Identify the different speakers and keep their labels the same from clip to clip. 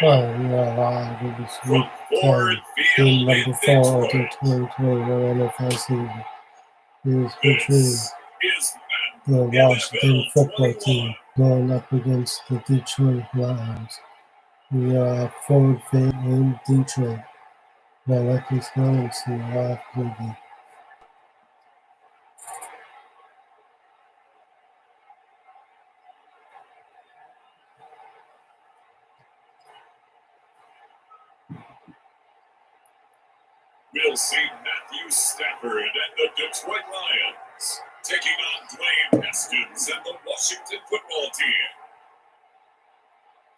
Speaker 1: Well, we are live with this week 10, game number 4 of the 2021 NFL season. It is featuring the Washington football team going up against the Detroit Lions. We are at Ford Field in Detroit. Now let us go and see live preview.
Speaker 2: We'll see Matthew Stafford and the Detroit Lions taking on Dwayne Haskins and the Washington football team.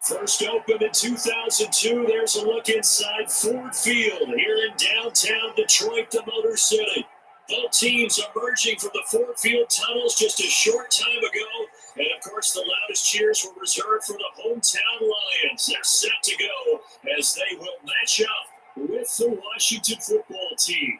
Speaker 3: First opened in 2002, there's a look inside Ford Field here in downtown Detroit, the Motor City. Both teams emerging from the Ford Field tunnels just a short time ago. And, of course, the loudest cheers were reserved for the hometown Lions. They're set to go as they will match up with the Washington football team.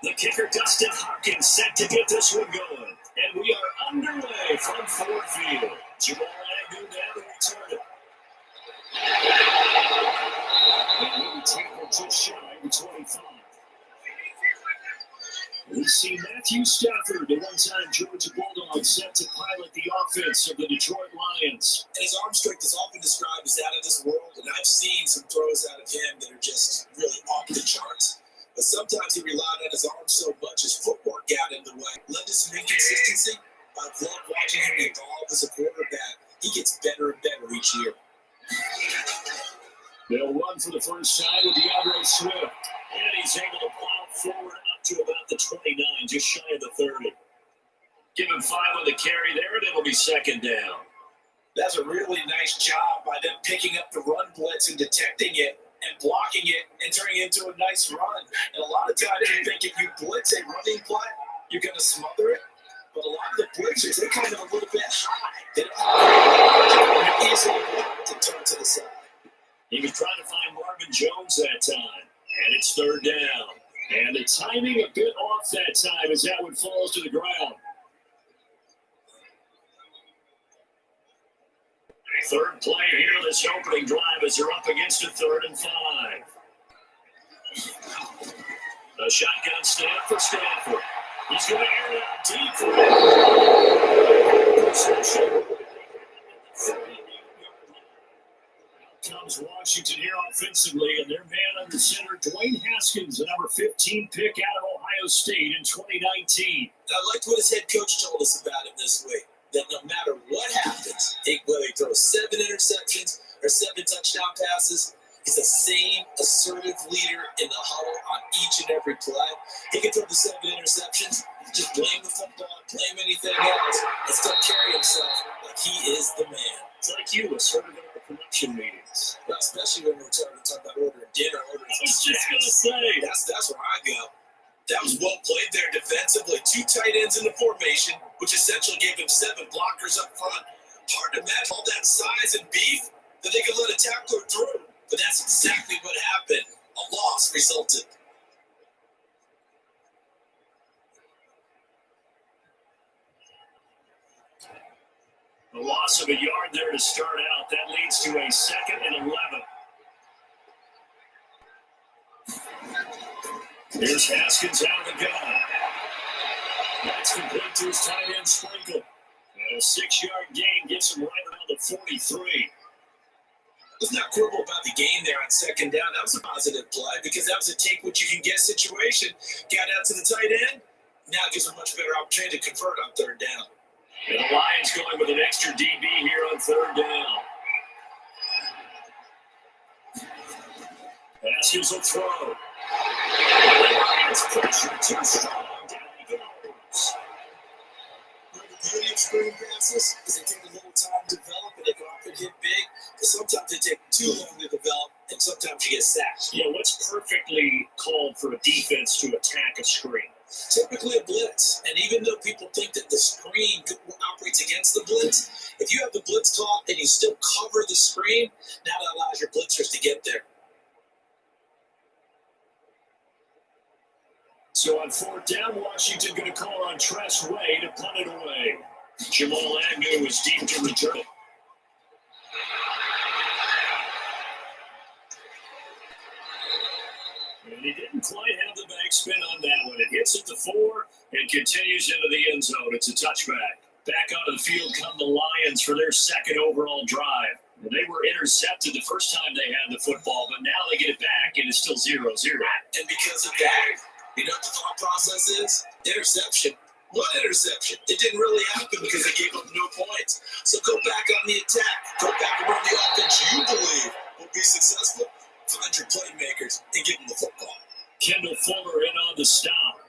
Speaker 3: The kicker, Dustin Hopkins, set to get this one going. And we are underway from Ford Field. Jamal Agnew now to return it. And we tackle just shy of 25. We see Matthew Stafford, the one-time Georgia Bulldog, set to pilot the offense of the Detroit Lions.
Speaker 4: And his arm strength is often described as out of this world, and I've seen some throws out of him that are just really off the charts. But sometimes he relied on his arm so much, his footwork got in the way. Led to some inconsistency. I've loved watching him evolve as a quarterback. He gets better and better each year.
Speaker 3: They'll run for the first time with DeAndre Swift. And he's able to plow forward up to about the 29, just shy of the 30. Give him 5 on the carry there, and it'll be second down.
Speaker 4: That's a really nice job by them picking up the run blitz and detecting it and blocking it and turning it into a nice run. And a lot of times you think if you blitz a running play, you're going to smother it. But a lot of the blitzers, they come in a little bit high. They don't have easily to turn to the side.
Speaker 3: He was trying to find Marvin Jones that time. And it's third down. And the timing a bit off that time as that one falls to the ground. Third play here, this opening drive as they're up against a 3rd and 5. A shotgun snap for Stafford. He's going to air it out deep for it. Comes Washington here offensively, and their man under center, Dwayne Haskins, the number 15 pick out of Ohio State in 2019.
Speaker 4: I liked what his head coach told us about him this week. That no matter what happens, whether he throws 7 interceptions or 7 touchdown passes, he's the same assertive leader in the huddle on each and every play. He can throw the 7 interceptions, just blame the football, blame anything else, and still carry himself like he is the man.
Speaker 3: It's like you, assertive in our production meetings.
Speaker 4: Well, especially when we're talking about ordering dinner, ordering
Speaker 3: I was just going to say.
Speaker 4: That's where I go. That was well played there defensively. 2 tight ends in the formation, which essentially gave him 7 blockers up front. Hard to imagine all that size and beef that they could let a tackler through. But that's exactly what happened. A loss resulted.
Speaker 3: A loss of a yard there to start out. That leads to a 2nd and 11. Here's Haskins out of the gun. That's complete to his tight end Sprinkle. And a 6-yard gain gets him right around the 43.
Speaker 4: Let's not quibble about the game there on 2nd down. That was a positive play because that was a take what you can get situation. Got out to the tight end. Now it gives a much better opportunity to convert on 3rd down.
Speaker 3: And the Lions going with an extra DB here on 3rd down. Haskins will throw. It's pressure too strong. Down he goes.
Speaker 4: The beauty of screen passes is they take a little time to develop and they can often hit big. But sometimes they take too long to develop and sometimes you get sacked.
Speaker 3: Yeah, what's perfectly called for a defense to attack a screen?
Speaker 4: Typically a blitz. And even though people think that the screen operates against the blitz, if you have the blitz call and you still cover the screen, now that allows your blitzers to get there.
Speaker 3: So on fourth down, Washington going to call on Tress Way to punt it away. Jamal Agnew is deep to return it. And he didn't quite have the backspin on that one. It hits at the 4 and continues into the end zone. It's a touchback. Back onto the field come the Lions for their second overall drive. And they were intercepted the first time they had the football, but now they get it back and it's still 0-0.
Speaker 4: And because of that, you know what the thought process is? Interception. One interception. It didn't really happen because they gave up no points. So go back on the attack. Go back and run the offense you believe will be successful. Find your playmakers and give them the football.
Speaker 3: Kendall Fuller in on the stop.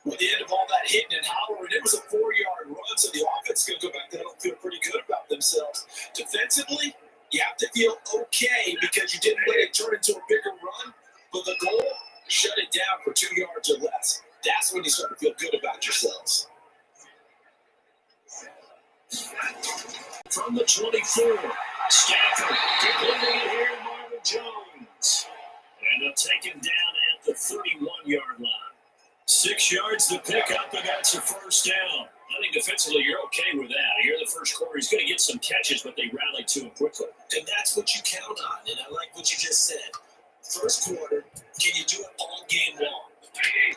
Speaker 4: At the end of all that hitting and hollering, it was a 4-yard run, so the offense is going to go back there and feel pretty good about themselves. Defensively, you have to feel okay because you didn't let it turn into a bigger run, but the goal, shut it down for 2 yards or less. That's when you start to feel good about yourselves.
Speaker 3: From the 24, Stafford completing it here, Marvin Jones. And they'll take him down at the 31-yard line. 6 yards to pick up, and that's a first down. I think defensively you're okay with that. Here in the first quarter, he's going to get some catches, but they rallied to him quickly.
Speaker 4: And that's what you count on, and I like what you just said. First quarter, can you do it all game long?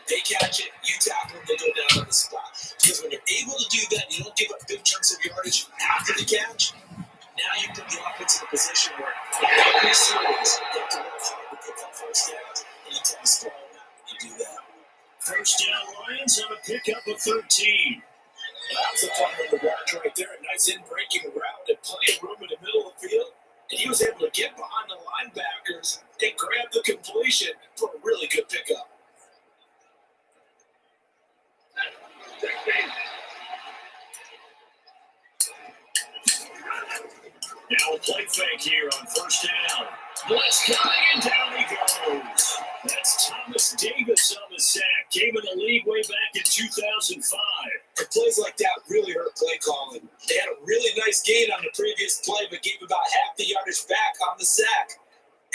Speaker 4: They catch it, you tackle them, they go down on the spot. Because when you're able to do that, you don't give up big chunks of yardage after the catch. Now you put the offense in a position where every series, you have to work hard to pick up first downs, and you tend to stall them out when you do that.
Speaker 3: First down, Lions on a pickup of 13.
Speaker 4: That was a fun little watch right there. A nice in-breaking route and plenty of room in the middle of the field. And he was able to get behind the linebackers and grab the completion for a really good pickup.
Speaker 3: Now a play fake here on first down. Blitz coming and down he goes. That's Thomas Davis on the sack. Came in the league way back in 2005.
Speaker 4: And plays like that really hurt play calling. They had a really nice gain on the previous play, but gave about half the yardage back on the sack.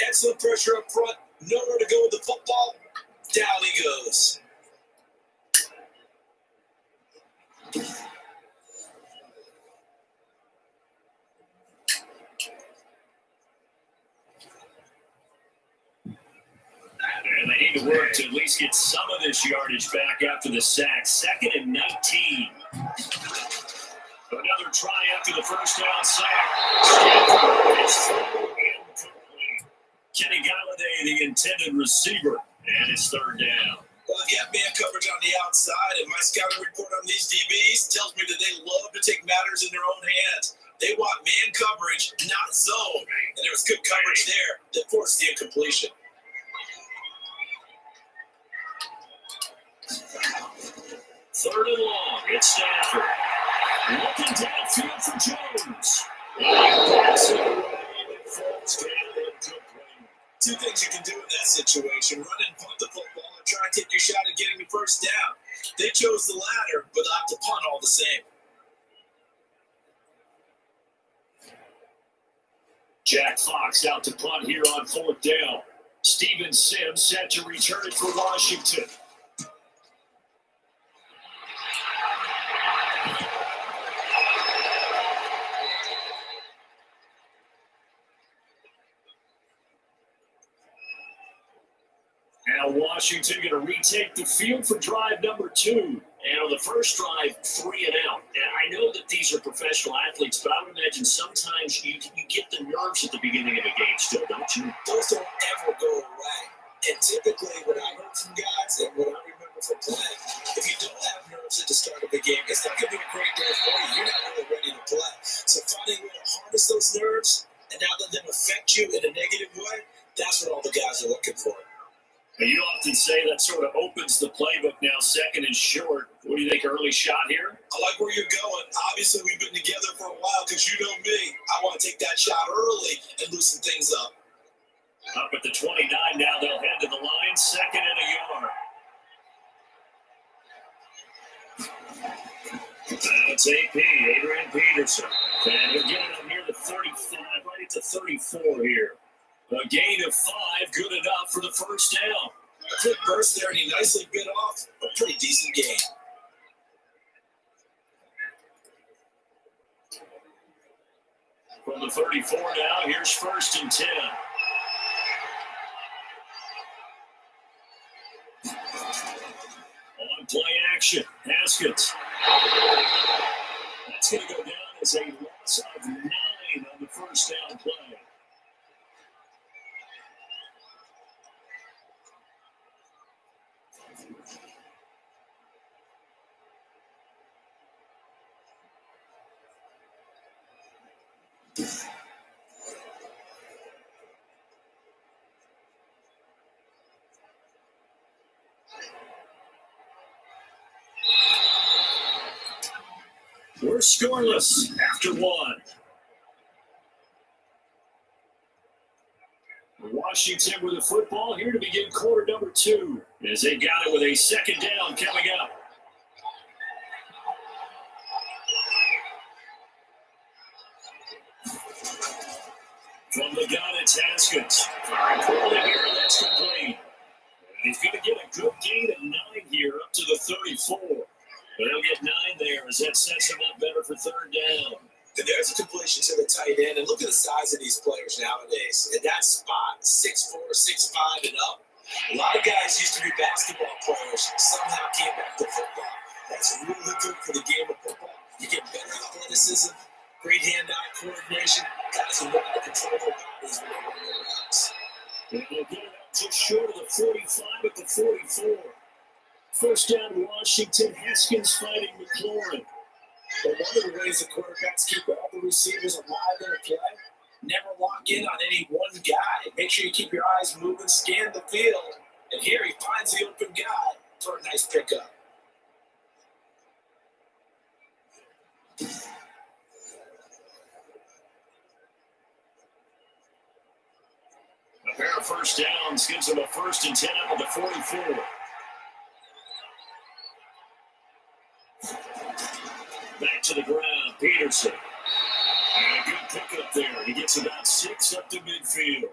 Speaker 4: Excellent pressure up front. Nowhere to go with the football. Down he goes.
Speaker 3: And they need to work to at least get some of this yardage back after the sack. 2nd and 19. Another try after the first down sack. Stafford is through incomplete. Kenny Galladay, the intended receiver, and it's 3rd down.
Speaker 4: Well, they got man coverage on the outside, and my scouting report on these DBs tells me that they love to take matters in their own hands. They want man coverage, not zone. And there was good coverage there that forced the incompletion.
Speaker 3: 3rd and long. It's Stafford. Looking downfield for Jones.
Speaker 4: Two things you can do in that situation: run and punt the football, and try and take your shot at getting the first down. They chose the latter, but opted to punt all the same.
Speaker 3: Jack Fox out to punt here on 4th down. Steven Sims set to return it for Washington. Now Washington going to retake the field for drive number 2. And on the first drive, 3 and out. And I know that these are professional athletes, but I would imagine sometimes you get the nerves at the beginning of a game still, don't you?
Speaker 4: Those don't ever go away. And typically what I heard from guys and what I remember from playing, if you don't have nerves at the start of the game, it's not going to be a great day for you. You're not really ready to play. So finding a way to harness those nerves and not let them affect you in a negative way, that's what all the guys are looking for.
Speaker 3: And you often say that sort of opens the playbook now, 2nd and short. What do you think, early shot here?
Speaker 4: I like where you're going. Obviously, we've been together for a while because you know me. I want to take that shot early and loosen things up.
Speaker 3: Up at the 29 now, they'll head to the line, 2nd and a yard. That's AP, Adrian Peterson. And he'll get it up near the 35, right at the 34 here. A gain of 5, good enough for the first down.
Speaker 4: A quick burst there, and he nicely bit off a pretty decent gain.
Speaker 3: From the 34 now, here's 1st and 10. On play action, Haskins. That's going to go down as a loss of 9 on the first down play. We're scoreless after 1. Washington with the football here to begin quarter number 2 as they got it with a 2nd down coming up. From the gun, it's Haskins. Poorly here, that's complete. And he's going to get a good gain of 9 here up to the 34. But he'll get 9 there as that sets him up better for 3rd down.
Speaker 4: And there's a completion to the tight end. And look at the size of these players nowadays. In that spot, 6'4", 6'5", and up. A lot of guys used to be basketball players, somehow came back to football. That's really good for the game of football. You get better athleticism, great hand-eye coordination. Guys who know how to control their bodies when they run their routes.
Speaker 3: And they'll get it up just short of the 45 at the 44. First down, Washington. Haskins fighting McLaurin.
Speaker 4: But one of the ways the quarterbacks keep all the receivers alive in a play, never lock in on any one guy. Make sure you keep your eyes moving, scan the field. And here he finds the open guy for a nice pickup.
Speaker 3: A pair of first downs gives them a 1st and 10 up at the 44. Back to the ground, Peterson. And a good pickup there. He gets about 6 up to midfield.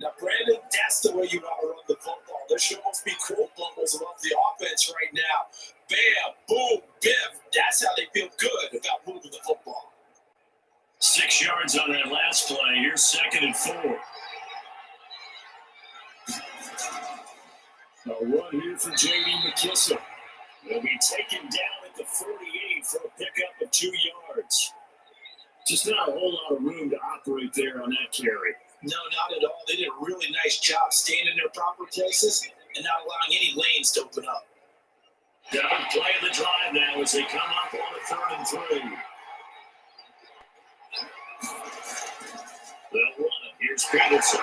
Speaker 4: Now, Brandon, that's the way you want to run the football. There should almost be cool bubbles above the offense right now. Bam, boom, biff. That's how they feel good about moving the football.
Speaker 3: 6 yards on that last play. Here's 2nd and 4. A run here for J.D. McKissick. Will be taken down at the 48 for a pickup of 2 yards. Just not a whole lot of room to operate there on that carry.
Speaker 4: No, not at all. They did a really nice job staying in their proper places and not allowing any lanes to open up.
Speaker 3: 7th play of the drive now as they come up on a 3rd and 3. They'll run it. Here's Peterson.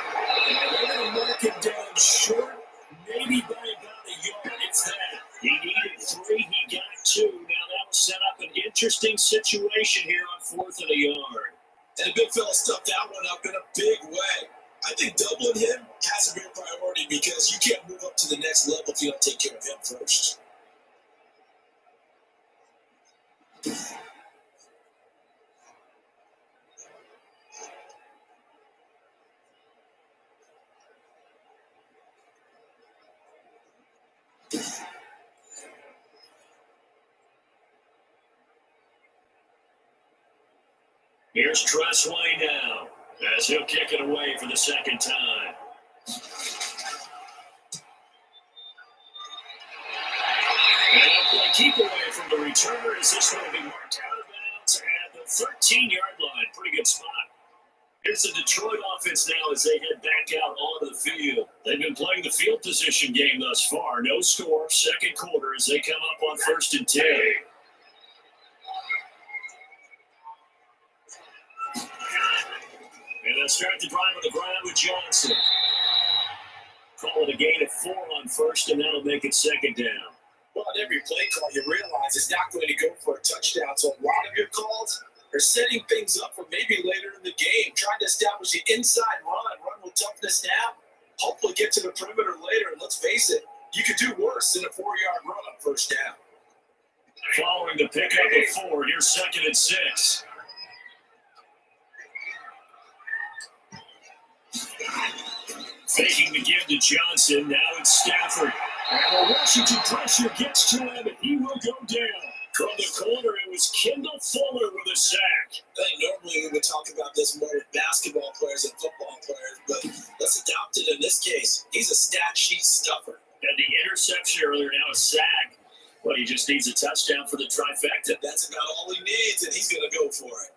Speaker 3: And they're going to mark him down short, maybe by about a yard. It's that. He needed 3. He got 2. Now that will set up an interesting situation here on 4th and a yard.
Speaker 4: And the big fella stuffed that one up in a big way. I think doubling him has a big priority because you can't move up to the next level if you don't take care of him first.
Speaker 3: Here's Tressway now, as he'll kick it away for the 2nd time. And they'll play keep away from the returner as this one will be marked out of bounds at the 13-yard line. Pretty good spot. Here's the Detroit offense now as they head back out onto the field. They've been playing the field position game thus far. No score, 2nd quarter as they come up on 1st and 10. And they'll start the drive on the ground with Johnson. Call it a gain of 4 on 1st, and that'll make it 2nd down.
Speaker 4: Well, on every play call, you realize it's not going to go for a touchdown. So a lot of your calls are setting things up for maybe later in the game, trying to establish the inside run with toughness now. Hopefully get to the perimeter later, and let's face it, you could do worse than a 4-yard run on first down.
Speaker 3: Following the pickup of 4, here's 2nd and 6. Faking the give to Johnson. Now it's Stafford. And the Washington pressure gets to him, and he will go down. From the corner, it was Kendall Fuller with a sack.
Speaker 4: I think normally we would talk about this more with basketball players and football players, but let's adopt it in this case. He's a stat sheet stuffer.
Speaker 3: And the interception earlier, now a sack. Well, he just needs a touchdown for the trifecta.
Speaker 4: That's about all he needs, and he's going to go for it.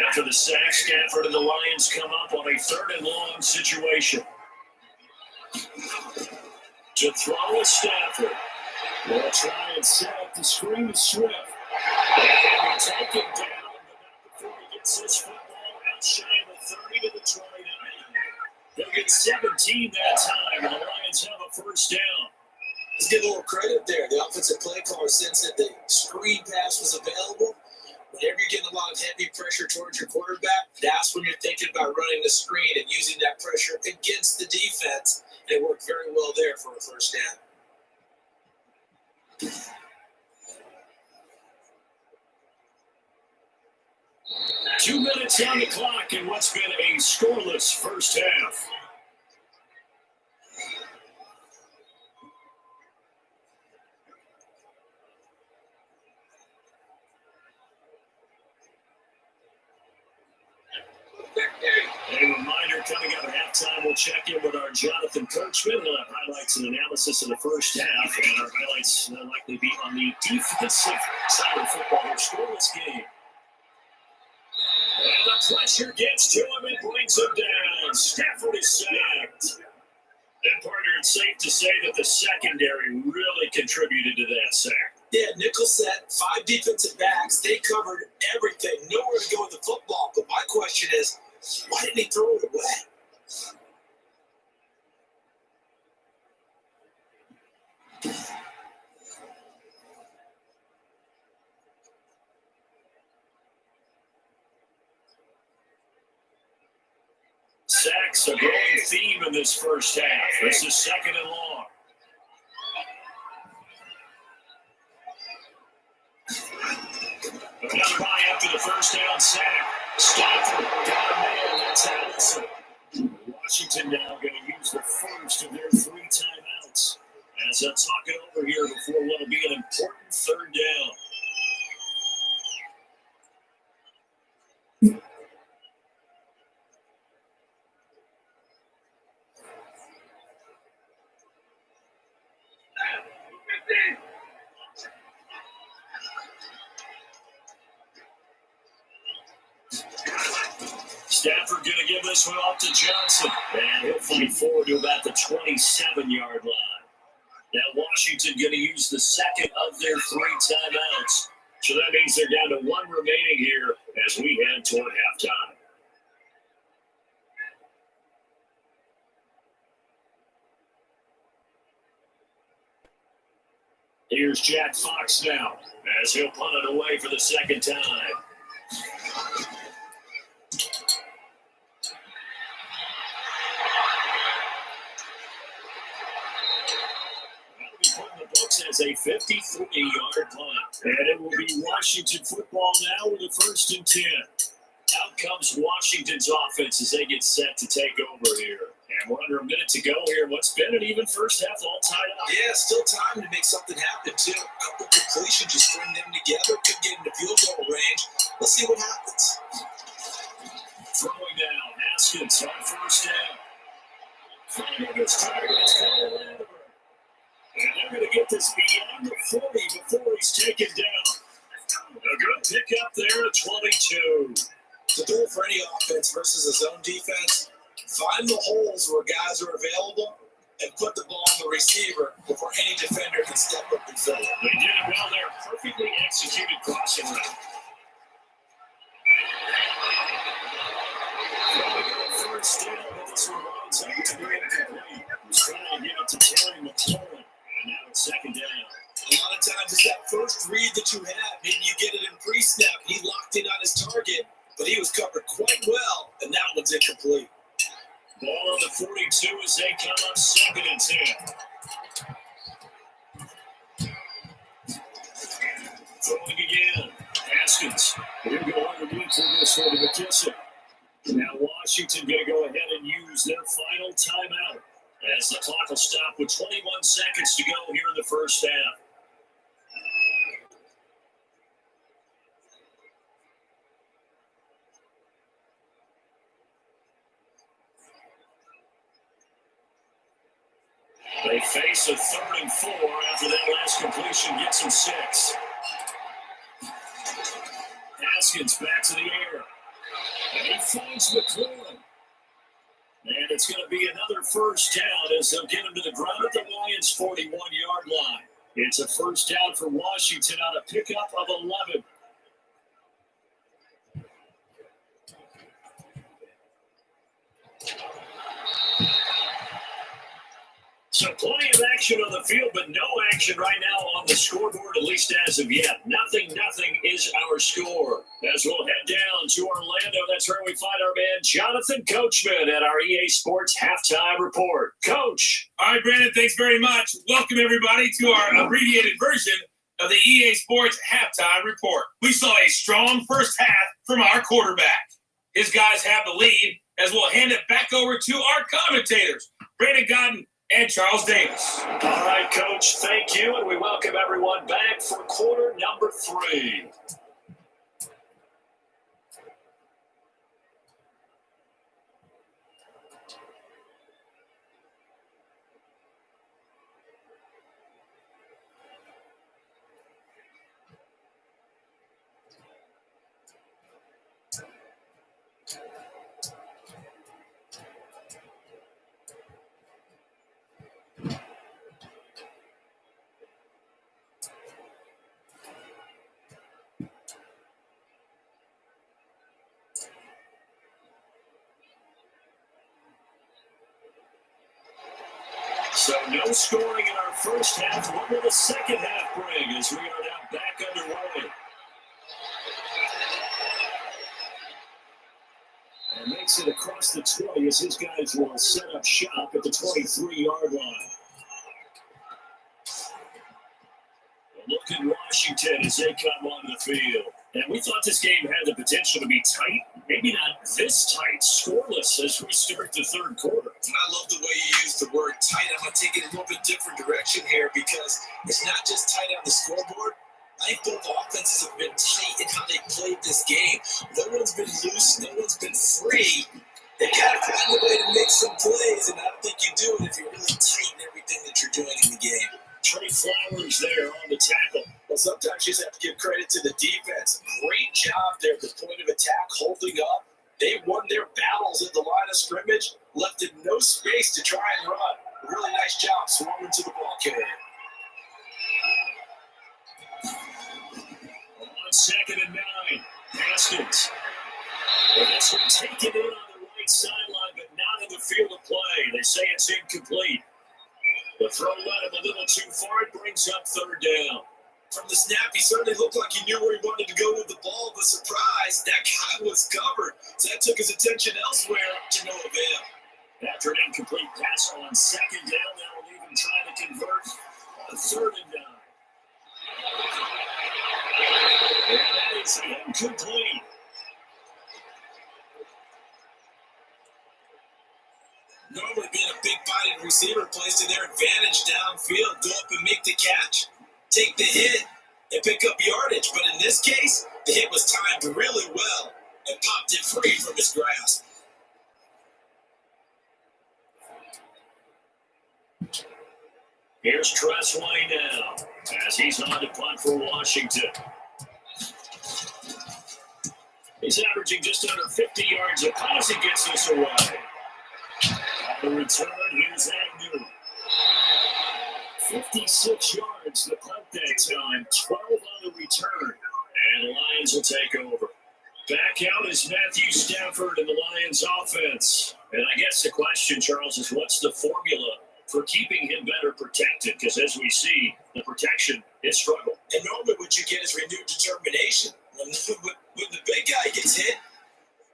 Speaker 3: After the sack, Stafford and the Lions come up on a 3rd and long situation. To throw is Stafford. They'll try and set up the screen to Swift. And take him down, but not before he gets his football outside the 30 to the 29. They'll get 17 that time, and the Lions have a first down.
Speaker 4: Let's give a little credit there. The offensive play caller sensed that the screen pass was available. Whenever you're getting a lot of heavy pressure towards your quarterback, that's when you're thinking about running the screen and using that pressure against the defense. And it worked very well there for a first down.
Speaker 3: 2 minutes on the clock in what's been a scoreless first half. A reminder coming up at halftime, we'll check in with our Jonathan Kirchman. He'll have highlights and analysis of the first half, and our highlights will likely be on the defensive side of football. A scoreless game. And the pressure gets to him and brings him down. Stafford is sacked. And partner, it's safe to say that the secondary really contributed to that sack.
Speaker 4: Yeah, nickel set, 5 defensive backs. They covered everything. Nowhere to go with the football. But my question is, why didn't he throw it away?
Speaker 3: Sacks, a growing theme in this first half. This is 2nd and long. Another buy after the first down sack. Stafford got a man. That's Allison. Washington now going to use the first of their 3 timeouts. As they'll talk it over here before what'll be an important 3rd down. Stafford going to give this one off to Johnson. And he'll fight forward to about the 27-yard line. Now Washington going to use the second of their 3 timeouts. So that means they're down to 1 remaining here as we head toward halftime. Here's Jack Fox now as he'll punt it away for the 2nd time. As a 53-yard punt. And it will be Washington football now with a 1st and 10. Out comes Washington's offense as they get set to take over here. And we're under a minute to go here. What's been an even first half all tied up.
Speaker 4: Yeah, still time to make something happen, too. A couple completions, just bring them together. Could get into field goal range. Let's see what happens.
Speaker 3: Throwing down. Haskins on 1st down. Finding his target. It's Kyle Landover. And they're going to get this beyond the 40 before he's taken down. A good pickup there at 22.
Speaker 4: To throw for any offense versus a zone defense, find the holes where guys are available and put the ball on the receiver before any defender can step up and fill it.
Speaker 3: They did it well there. Perfectly executed crossing route. First down, but this one runs out to be incomplete. trying to get it to Terry McLaurin. And now it's second down.
Speaker 4: A lot of times it's that first read that you have. Maybe you get it in pre-snap. He locked in on his target, but he was covered quite well, and that one's incomplete.
Speaker 3: Ball on the 42 as they come up 2nd and 10. Throwing again. Haskins. We're going to go underneath for this one to McKissick. Now Washington going to go ahead and use their final timeout as the clock will stop with 21 seconds to go here in the first half. They face a 3rd and 4 after that last completion gets them 6. Haskins back to the air. And he finds McLaurin. And it's going to be another first down as they'll get him to the ground at the Lions' 41-yard line. It's a first down for Washington on a pickup of 11. So plenty of action on the field, but no action right now on the scoreboard, at least as of yet. Nothing is our score. As we'll head down to Orlando, that's where we find our man Jonathan Coachman at our EA Sports Halftime Report. Coach.
Speaker 5: All right, Brandon, thanks very much. Welcome, everybody, to our abbreviated version of the EA Sports Halftime Report. We saw a strong first half from our quarterback. His guys have the lead as we'll hand it back over to our commentators, Brandon Godden and Charles Davis.
Speaker 3: All right, Coach, thank you, and we welcome everyone back for quarter number 3. So no scoring in our first half. What will the second half bring as we are now back underway? And makes it across the 20 as his guys will set up shop at the 23-yard line. Look at Washington as they come onto the field. And we thought this game had the potential to be tight, maybe not this tight, scoreless as we start the third quarter.
Speaker 4: And I love the way you use the word tight. I'm going to take it a little bit different direction here because it's not just tight on the scoreboard. I think both offenses have been tight in how they played this game. No one's been loose. No one's been free. They got to find a way to make some plays, and I don't think you do it if you're really tight in everything that you're doing in the game.
Speaker 3: Trey Flowers there on the tackle.
Speaker 4: Well, sometimes you just have to give credit to the defense. Great job there at the point of attack, holding up. They won their battles at the line of scrimmage, left in no space to try and run. Really nice job swarming to the ball carrier.
Speaker 3: On 2nd and 9, Haskins. Well, this one taken in on the right sideline, but not in the field of play. They say it's incomplete. The throw led him a little too far. It brings up 3rd down.
Speaker 4: From the snap, he certainly looked like he knew where he wanted to go with the ball, but surprise, that guy was covered. So that took his attention elsewhere to no avail.
Speaker 3: After an incomplete pass on 2nd down, that will leave him trying to convert on 3rd and 9. And that is incomplete.
Speaker 4: Normally being a big-bodied receiver plays to their advantage downfield. Go up and make the catch, take the hit, and pick up yardage. But in this case, the hit was timed really well and popped it free from his grasp.
Speaker 3: Here's Tressway now as he's on to punt for Washington. He's averaging just under 50 yards a punt as he gets this away. The return, here's Agnew. 56 yards the punt that time, 12 on the return. And the Lions will take over. Back out is Matthew Stafford and the Lions offense. And I guess the question, Charles, is what's the formula for keeping him better protected, because as we see, the protection is struggled.
Speaker 4: And normally what you get is renewed determination. When the big guy gets hit,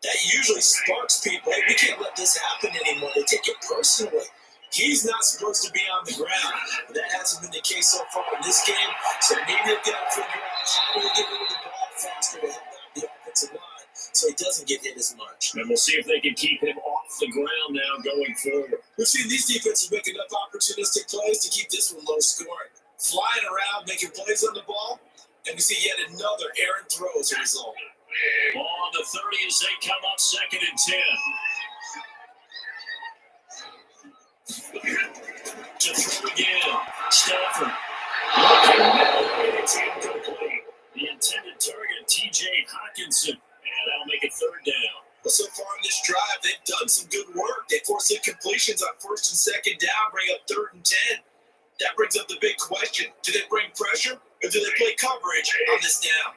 Speaker 4: that usually sparks people. Hey, we can't let this happen anymore. They take it personally. He's not supposed to be on the ground. That hasn't been the case so far in this game. So maybe they've got to figure out how to get rid of the ball faster to help out the offensive line so he doesn't get hit as much.
Speaker 3: And we'll see if they can keep him off the ground now going forward.
Speaker 4: We've seen these defenses make enough opportunistic plays to keep this one low scoring. Flying around, making plays on the ball, and we see yet another errant throw as a result.
Speaker 3: Ball on the 30 as they come up 2nd and 10. To throw again. Stafford. It's incomplete. The intended target, T.J. Hockenson. And that'll make it 3rd down.
Speaker 4: But so far in this drive, they've done some good work. They forced incompletions on 1st and 2nd down, bring up 3rd and 10. That brings up the big question. Do they bring pressure or do they play coverage on this down?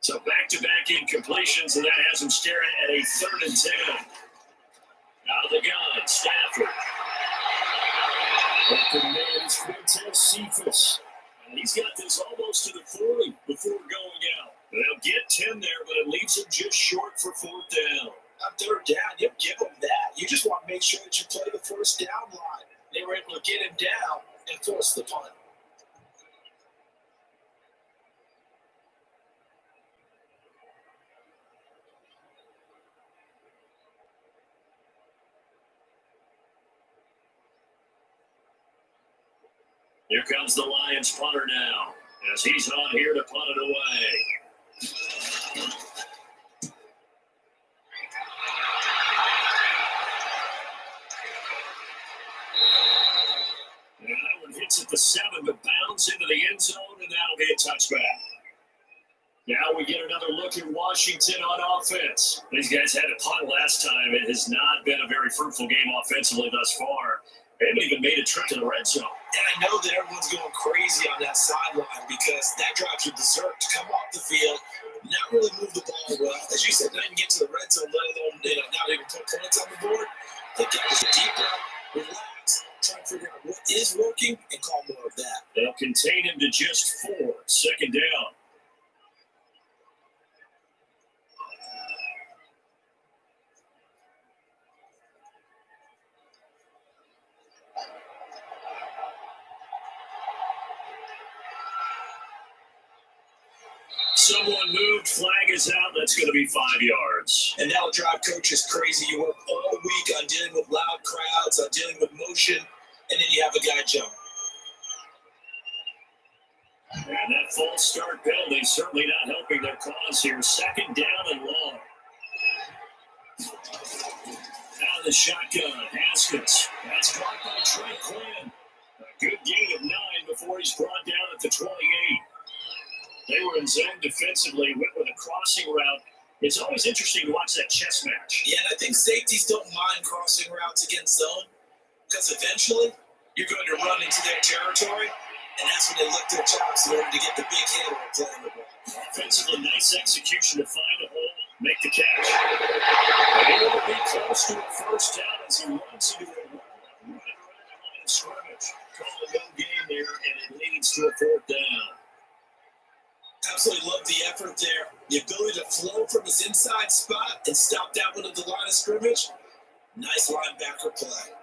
Speaker 3: So back-to-back incompletions, and that has him staring at a 3rd and 10. Out of the gun, Stafford. Open man is Quintez Cephas. And he's got this almost to the 40 before going out. They'll get 10 there, but it leaves him just short for 4th down.
Speaker 4: On 3rd down, you give them that. You just want to make sure that you play the 1st down line. They were able to get him down and force the punt.
Speaker 3: Here comes the Lions punter now, as he's on here to punt it away. And that one hits at the 7, but bounds into the end zone, and that'll be a touchback. Now we get another look at Washington on offense. These guys had a punt last time. It has not been a very fruitful game offensively thus far. They haven't even made a trip to the red zone.
Speaker 4: And I know that everyone's going crazy on that sideline because that drives you berserk to come off the field, not really move the ball well. As you said, not even get to the red zone, let alone not even put points on the board. They got to deeper, relax, try to figure out what is working and call more of that.
Speaker 3: They'll contain him to just 4. 2nd down. Someone moved, flag is out, that's going to be 5 yards.
Speaker 4: And that'll drive coaches crazy. You work all week on dealing with loud crowds, on dealing with motion, and then you have a guy jump.
Speaker 3: And that false start penalty certainly not helping their cause here. 2nd down and long. Out of the shotgun, Haskins. That's caught by Trey Quinn. A good gain of 9 before he's brought down at the 28. They were in zone defensively, went with a crossing route. It's always interesting to watch that chess match.
Speaker 4: Yeah, and I think safeties don't mind crossing routes against zone because eventually you're going to run into their territory, and that's when they lick their chops in order to get the big hit or playing the ball.
Speaker 3: Offensively, nice execution to find a hole, make the catch. And he will be close to a 1st down as he runs into a right around the line of scrimmage. Call a no game there, and it leads to a 4th down.
Speaker 4: Absolutely love the effort there. The ability to flow from his inside spot and stop that one at the line of scrimmage. Nice linebacker play.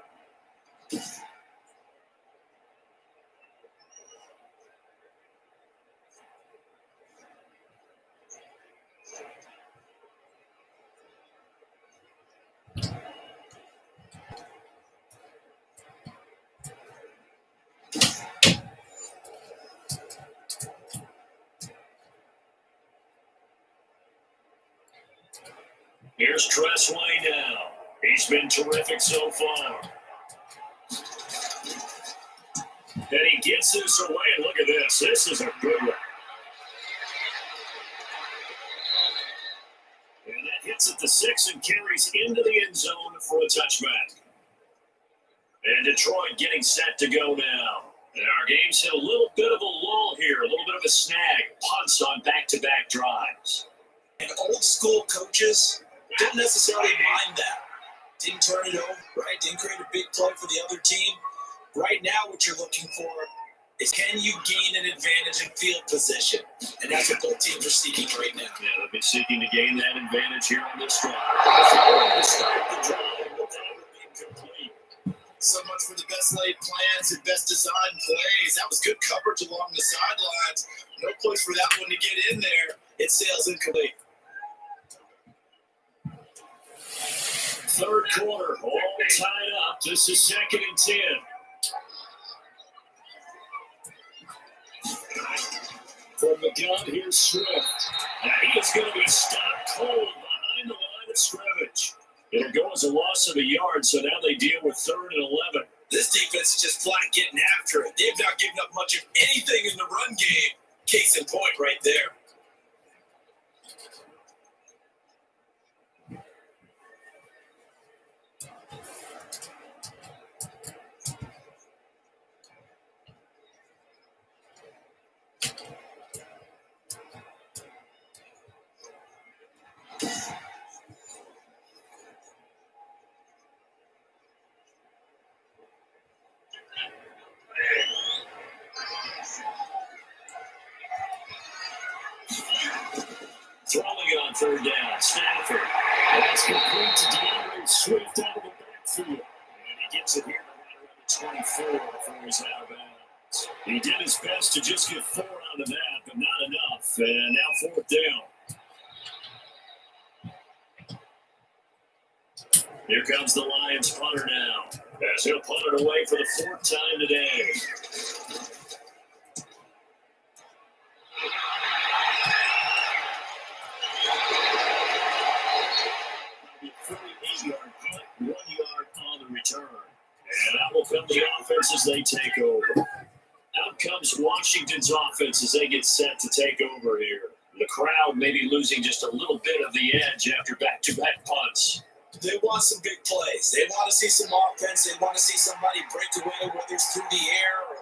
Speaker 3: Here's Tress Way now. He's been terrific so far. And he gets this away. Look at this. This is a good one. And that hits at the 6 and carries into the end zone for a touchback. And Detroit getting set to go now. And our game's hit a little bit of a lull here, a little bit of a snag. Punts on back-to-back drives.
Speaker 4: And old school coaches don't necessarily mind that. Didn't turn it over, right? Didn't create a big play for the other team. Right now, what you're looking for is can you gain an advantage in field position? And that's what both teams are seeking right now.
Speaker 3: Yeah, they'll be seeking to gain that advantage here on this drive. To start the drive, but that would be incomplete.
Speaker 4: So much for the best laid plans and best designed plays. That was good coverage along the sidelines. No place for that one to get in there. It sails incomplete.
Speaker 3: Third quarter, all tied up. This is 2nd and 10. From the gun, here's Swift. Now he is going to be stopped cold behind the line of scrimmage. It'll go as a loss of a yard, so now they deal with 3rd and 11.
Speaker 4: This defense is just flat getting after it. They've not given up much of anything in the run game. Case in point right there.
Speaker 3: Throwing on 3rd down, Stafford. That's complete to DeAndre Swift out of the backfield. And he gets it here around the 24 before he's out of bounds. He did his best to just get 4 out of that, but not enough. And now 4th down. Here comes the Lions punter now, as he'll punt it away for the 4th time today. Return. And that will come to the offense as they take over. Out comes Washington's offense as they get set to take over here. The crowd may be losing just a little bit of the edge after back-to-back punts.
Speaker 4: They want some big plays. They want to see some offense. They want to see somebody break away, whether it's through the air or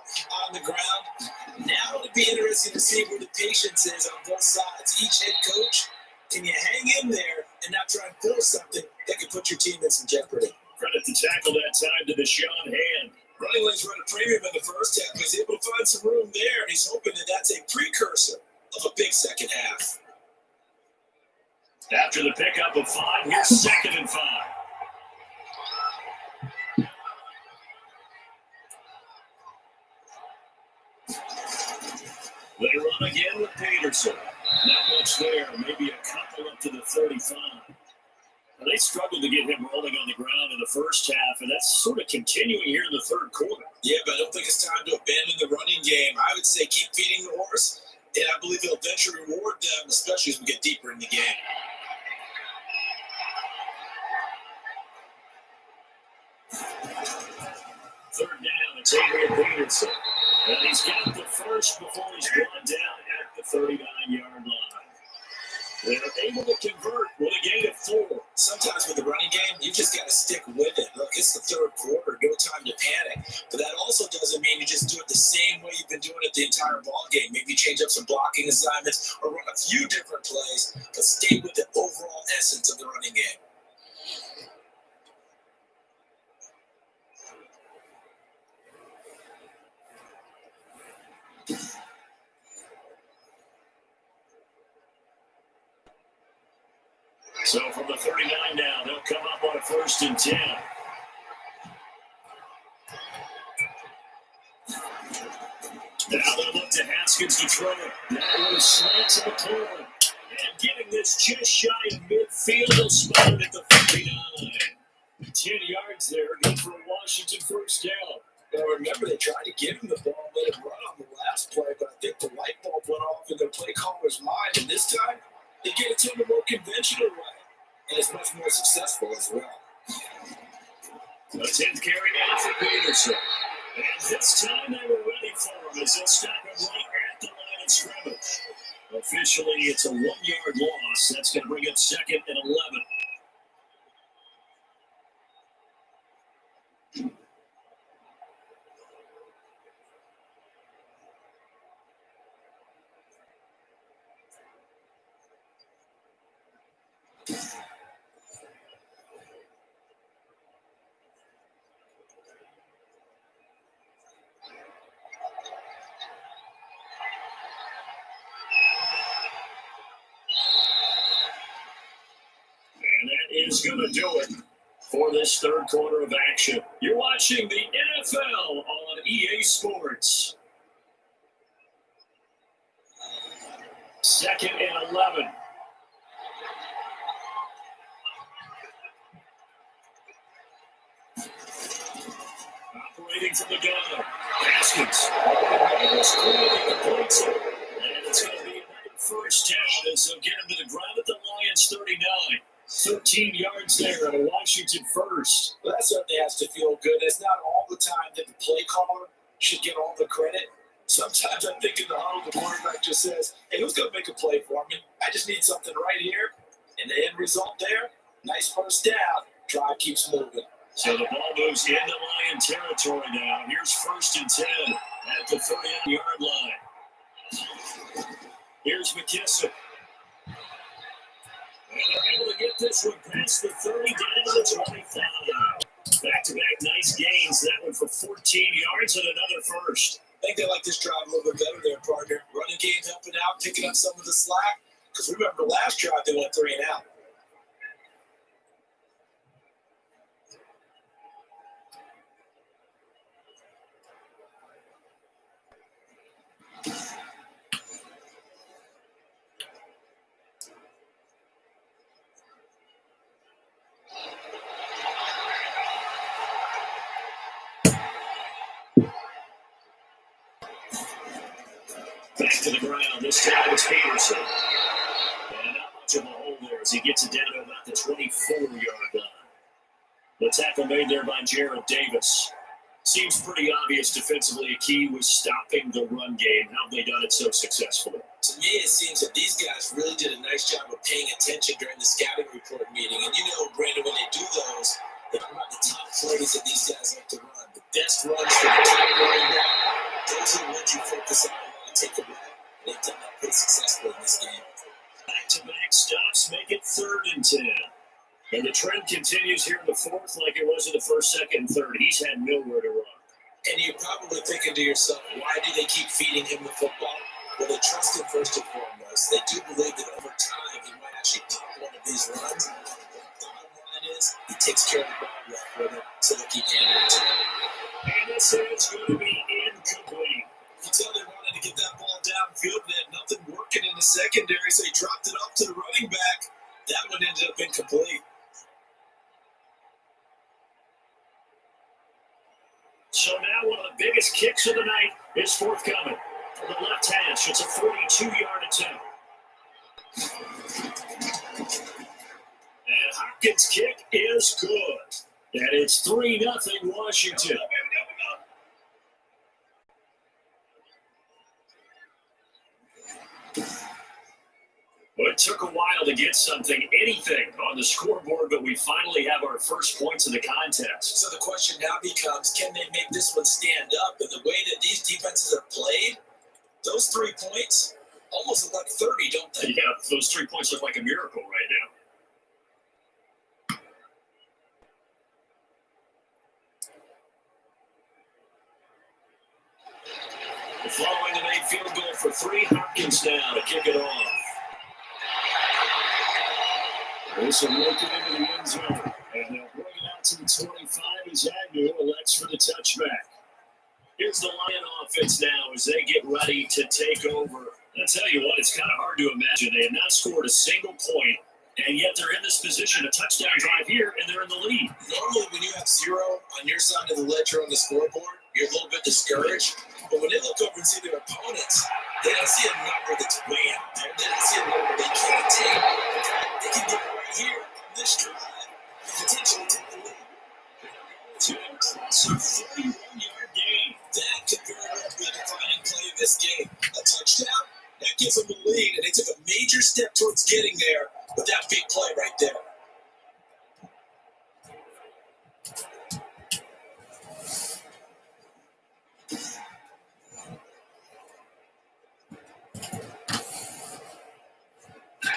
Speaker 4: on the ground. Now it'll be interesting to see where the patience is on both sides. Each head coach, can you hang in there and not try and force something that could put your team in some jeopardy?
Speaker 3: Credit to tackle that time to Deshaun Hand.
Speaker 4: Running lanes run a premium in the first half. He's able to find some room there, and he's hoping that that's a precursor of a big second half.
Speaker 3: After the pickup of 5, here's 2nd and 5. They run again with Peterson. Not much there, maybe a couple up to the 35. They struggled to get him rolling on the ground in the first half, and that's sort of continuing here in the 3rd quarter.
Speaker 4: Yeah, but I don't think it's time to abandon the running game. I would say keep feeding the horse, and I believe he'll eventually reward them, especially as we get deeper in the game.
Speaker 3: Third down, it's Adrian Peterson. And he's got the first before he's brought down at the 39-yard line. They're able to convert with a gain of 4.
Speaker 4: Sometimes with the running game, you just got to stick with it. Look, it's the 3rd quarter. No time to panic. But that also doesn't mean you just do it the same way you've been doing it the entire ball game. Maybe change up some blocking assignments or run a few different plays, but stay with the overall essence of the running game.
Speaker 3: So from the 39 now, they'll come up on a 1st and 10. Now they'll look to Haskins to throw it. Now with a slant to the corner. And getting this just shy of midfield, they'll spot it at the 39. 10 yards there, good for a Washington 1st down.
Speaker 4: Now remember, they tried to give him the ball, let him run on the last play, but I think the light bulb went off in their play caller's mind. And this time, they get it to him a more conventional way. And it's much more successful as well.
Speaker 3: The 10th carry now for Peterson. And this time they were ready for him as they'll stop him right at the line of scrimmage. Officially, it's a 1-yard loss. That's going to bring it 2nd and 11. is going to do it for this third quarter of action. You're watching the NFL on EA Sports. 2nd and 11. Operating from the gun. Haskins. Almost clearly completes it. And it's going to be another first down as they'll get him to the ground at the Lions 39. 13 yards there at a Washington first.
Speaker 4: Well, that certainly has to feel good. It's not all the time that the play caller should get all the credit. Sometimes I think in the huddle, the quarterback just says, hey, who's going to make a play for me? I just need something right here. And the end result there, nice first down. Drive keeps moving.
Speaker 3: So the ball moves into Lion territory now. Here's 1st and 10 at the 30-yard line. Here's McKissick. And they're able to get this one past the 30 down to the 25. Back-to-back nice gains. That one for 14 yards and another first.
Speaker 4: I think they like this drive a little bit better there, partner. Running game helping out, picking up some of the slack. Because remember, the last drive they went 3 and out.
Speaker 3: Back to the ground. This time it's Peterson. And not much of a hole there as he gets it down to about the 24-yard line. The tackle made there by Jarrad Davis. Seems pretty obvious defensively. A key was stopping the run game. How have they done it so successfully?
Speaker 4: To me, it seems that these guys really did a nice job of paying attention during the scouting report meeting. And you know, Brandon, when they do those, they talk about the top plays that these guys like to run. The best runs for the top running back. Those are the ones you focus on and take a run. They've done that pretty successfully in this game.
Speaker 3: Back-to-back stops make it 3rd and 10. And the trend continues here in the 4th like it was in the 1st, 2nd, and 3rd. He's had nowhere to run.
Speaker 4: And you're probably thinking to yourself, why do they keep feeding him the football? Well, they trust him first and foremost. They do believe that over time he might actually pop one of these runs. The bottom line is he takes care of the ball well for them so they keep handing it to him.
Speaker 3: And this is going to be incomplete.
Speaker 4: You can tell they wanted to get that ball downfield. They had nothing working in the secondary, so he dropped it off to the running back. That one ended up incomplete.
Speaker 3: So now one of the biggest kicks of the night is forthcoming. From the left hash, it's a 42-yard attempt. And Hopkins' kick is good. And it's 3-0 Washington. Well, it took a while to get anything on the scoreboard, but we finally have our first points of the contest.
Speaker 4: So the question now becomes, can they make this one stand up? And the way that these defenses are played, those 3 points almost look like 30, don't they?
Speaker 3: Yeah, those 3 points look like a miracle right now. Following the made field goal for 3, Hopkins now to kick it off. This will work it into the end zone, and they'll bring it out to the 25 as Agnew elects for the touchback. Here's the Lion offense now as they get ready to take over. I'll tell you what, it's kind of hard to imagine. They have not scored a single point, and yet they're in this position, a touchdown drive here, and they're in the lead.
Speaker 4: Normally, when you have 0 on your side of the ledger on the scoreboard, you're a little bit discouraged. But when they look over and see their opponents, they don't see a number that's way out there. They don't see a number they can't take. In fact, they can get right here on this drive and potentially take the lead.
Speaker 3: It's an impressive 31-yard gain.
Speaker 4: That could very well be a defining play of this game. A touchdown, that gives them the lead, and they took a major step towards getting there with that big play right there.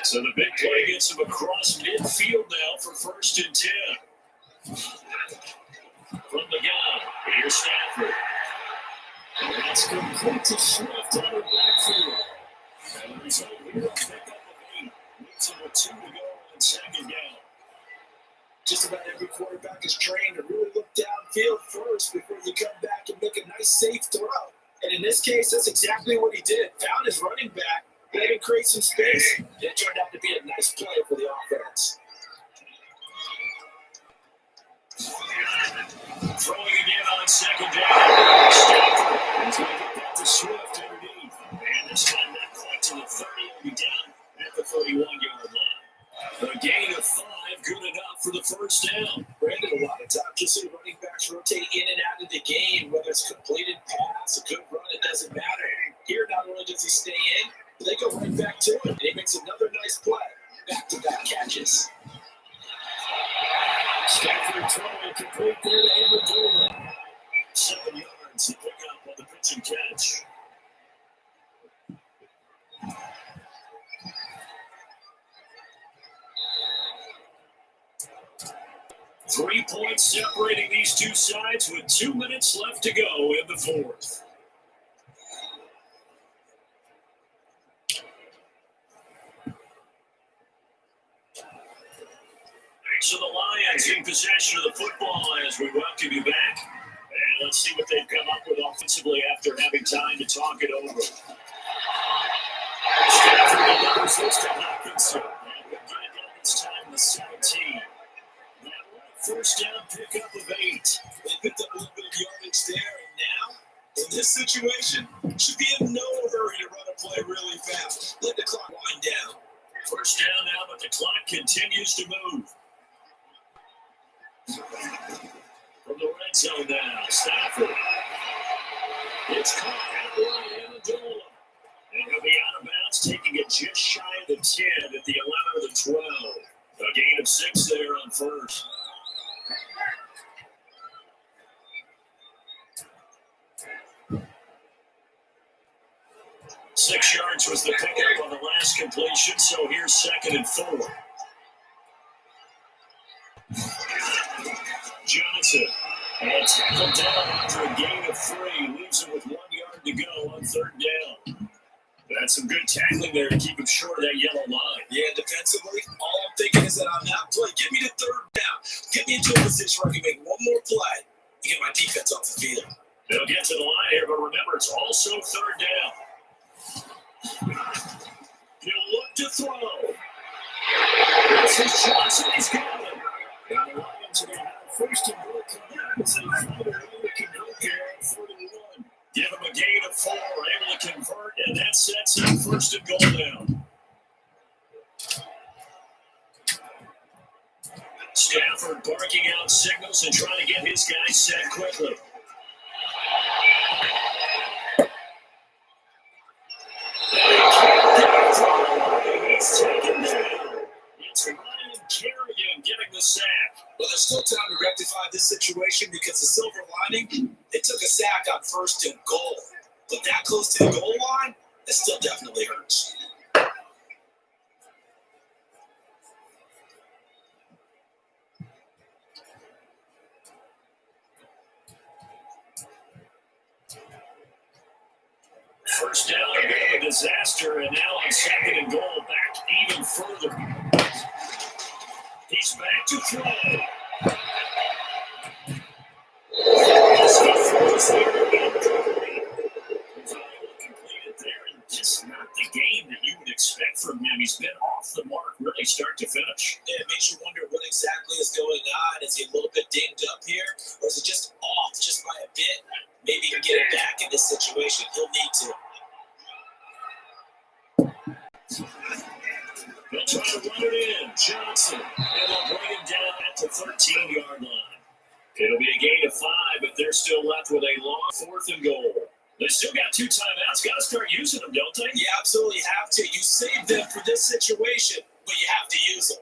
Speaker 3: So the big play gets him across midfield now for 1st and 10. From the gun, here's Stafford. That's complete to Swift out of backfield. And the result here, a pickup of 8. Needs him with 2 to go on 2nd down.
Speaker 4: Just about every quarterback is trained to really look downfield first before you come back and make a nice, safe throw. And in this case, that's exactly what he did. Found his running back, let him create some space, and it turned out to be a nice play for the offense.
Speaker 3: Throwing again on second down. Stafford is going to get that to Swift underneath. And this time not quite to the 30. He'll be down at the 41-yard line. A gain of 5, good enough for the first down.
Speaker 4: Brandon, a lot of times you see running backs rotate in and out of the game, whether it's completed pass, a good run, it doesn't matter. Here, not only does he stay in, but they go right back to it, and he makes another nice play. Back-to-back catches.
Speaker 3: Stafford throwing complete there to Amendola. 7 yards to pick up on the pitch and catch. Three points separating these two sides with 2 minutes left to go in the fourth. So the Lions in possession of the football as we welcome you back. And let's see what they've come up with offensively after having time to talk it over. Stafford delivers this to Hockenson. And we'll get it done this time in the 17. First down pickup of 8.
Speaker 4: They picked up a little bit of yardage there, and now, in this situation, should be in no hurry to run a play really fast. Let the clock wind down.
Speaker 3: First down now, but the clock continues to move. From the red zone now, Stafford. It's caught at the line, Amendola. And he'll be out of bounds, taking it just shy of the 10 at the 11 or the 12. A gain of 6 there on first. Six yards was the pickup on the last completion, so here's 2nd and 4. Johnson, and tackled down after a gain of 3, leaves him with 1 yard to go on 3rd down. That's some good tackling there to keep him short of that yellow line.
Speaker 4: Yeah, defensively, all I'm thinking is that on that play, give me the 3rd down. Get me into a position where I can make one more play and get my defense off the field.
Speaker 3: They'll get to the line here, but remember, it's also 3rd down. He'll look to throw. This is Johnson. He's got it. And the Lions are going to have 1st and goal come back as they find a way to convert there on 4th and 1. Give him a gain of 4, able to convert, and that sets up 1st and goal down. Stafford barking out signals and trying to get his guys set quickly. He's taken down. It's Ryan Kerrigan getting the sack.
Speaker 4: Well, there's still time to rectify this situation because the silver lining, they took a sack on 1st and goal. But that close to the goal line, it still definitely hurts.
Speaker 3: First down, a bit of a disaster, and now on 2nd and goal, back even further. He's back to throw. As he throws there, incomplete. Completed there, and just not the game that you would expect from him. He's been off the mark, really start to finish.
Speaker 4: Yeah, it makes you wonder what exactly is going on. Is he a little bit dinged up here, or is it just off just by a bit? Maybe he can get it back in this situation. He'll need to.
Speaker 3: They'll try to run it in. Johnson. And they'll bring him down at the 13-yard line. It'll be a gain of 5, but they're still left with a long 4th and goal. They still got 2 timeouts. Got to start using them, don't they?
Speaker 4: You absolutely have to. You save them for this situation, but you have to use them.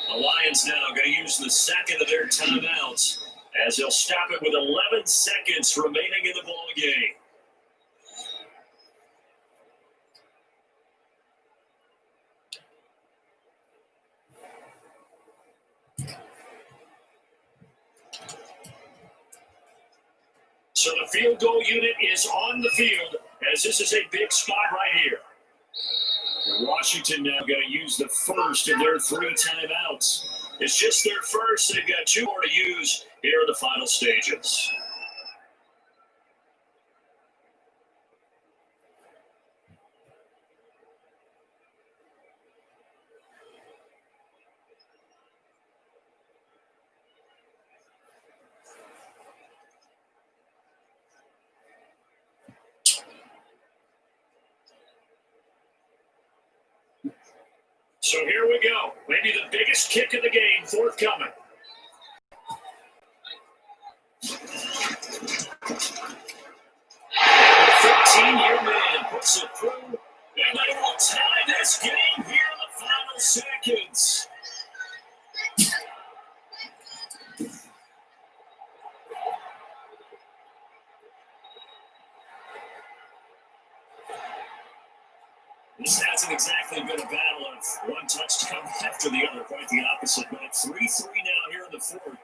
Speaker 3: The Lions now going to use the 2nd of their timeouts as they'll stop it with 11 seconds remaining in the ball game. So So the field goal unit is on the field as this is a big spot right here. Washington now going to use the first of their 3 timeouts. It's just their first. They've got 2 more to use here in the final stages. So here we go. Maybe the biggest kick of the game forthcoming. The 15-year man puts it through, and they will tie this game here in the final seconds. This hasn't exactly been a battle of one touchdown after the other, quite the opposite. But at 3-3 now here in the fourth,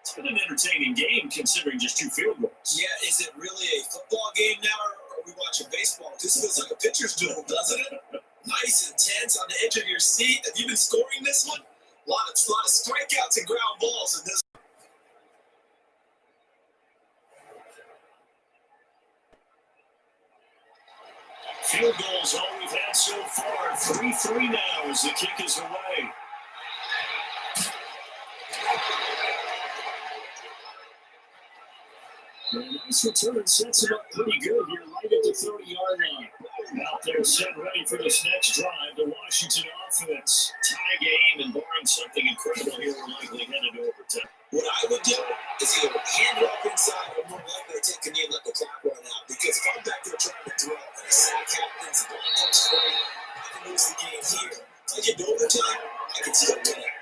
Speaker 3: it's been an entertaining game considering just 2 field goals.
Speaker 4: Yeah, is it really a football game now, or are we watching baseball? This feels like a pitcher's duel, doesn't it? Nice, intense, on the edge of your seat. Have you been scoring this one? A lot of strikeouts and ground balls in this.
Speaker 3: Field goals all we've had so far. 3-3 now as the kick is away. A nice return sets him up pretty good here right at the 30-yard line. Out there set ready for this next drive. The Washington offense. Tie game, and barring something incredible here, we're likely headed to overtime.
Speaker 4: What I would do is either hand it off inside or more likely to take a knee and let the clock run out. Because if I'm back there trying to throw and a sack happens, the ball comes straight, I can lose the game here. If I get to overtime, I can still win it.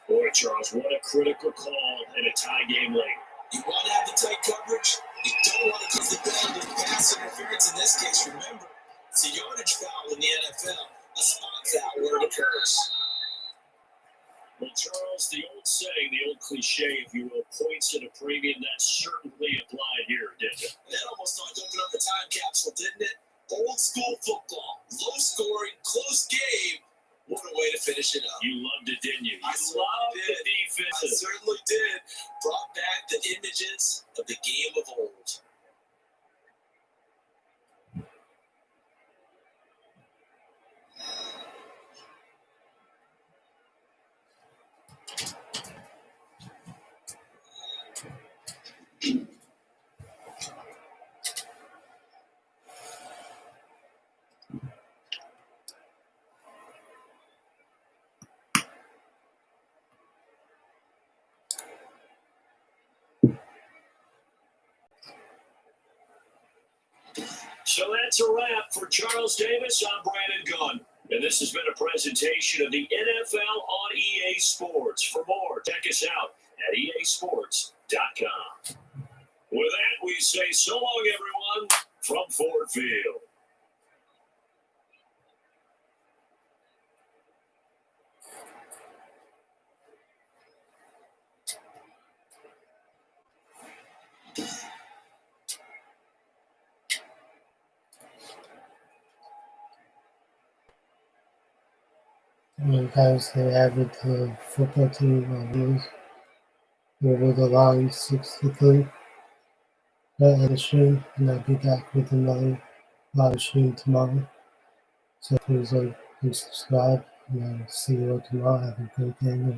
Speaker 3: Boy, Charles, what a critical call in a tie game late.
Speaker 4: You want to have the tight coverage. You don't want to kiss the ball with pass interference. In this case, remember, it's a yardage foul in the NFL. A spot foul where it occurs.
Speaker 3: Well, Charles, the old saying, the old cliche, if you will, points at a premium, that certainly applied here, didn't it?
Speaker 4: That almost opened up the time capsule, didn't it? Old school football. Low scoring, close game. What a way to finish it up.
Speaker 3: You loved it, didn't you?
Speaker 4: I
Speaker 3: loved the defense.
Speaker 4: I certainly did. Brought back the images of the game of old.
Speaker 3: So that's a wrap for Charles Davis. I'm Brandon Gunn. And this has been a presentation of the NFL on EA Sports. For more, check us out at easports.com. With that, we say so long, everyone, from Ford Field.
Speaker 1: Guys, they added the football team news over the line 63 live stream, and I'll be back with another live stream tomorrow. So please like and subscribe, and I'll see you all tomorrow. Have a great day.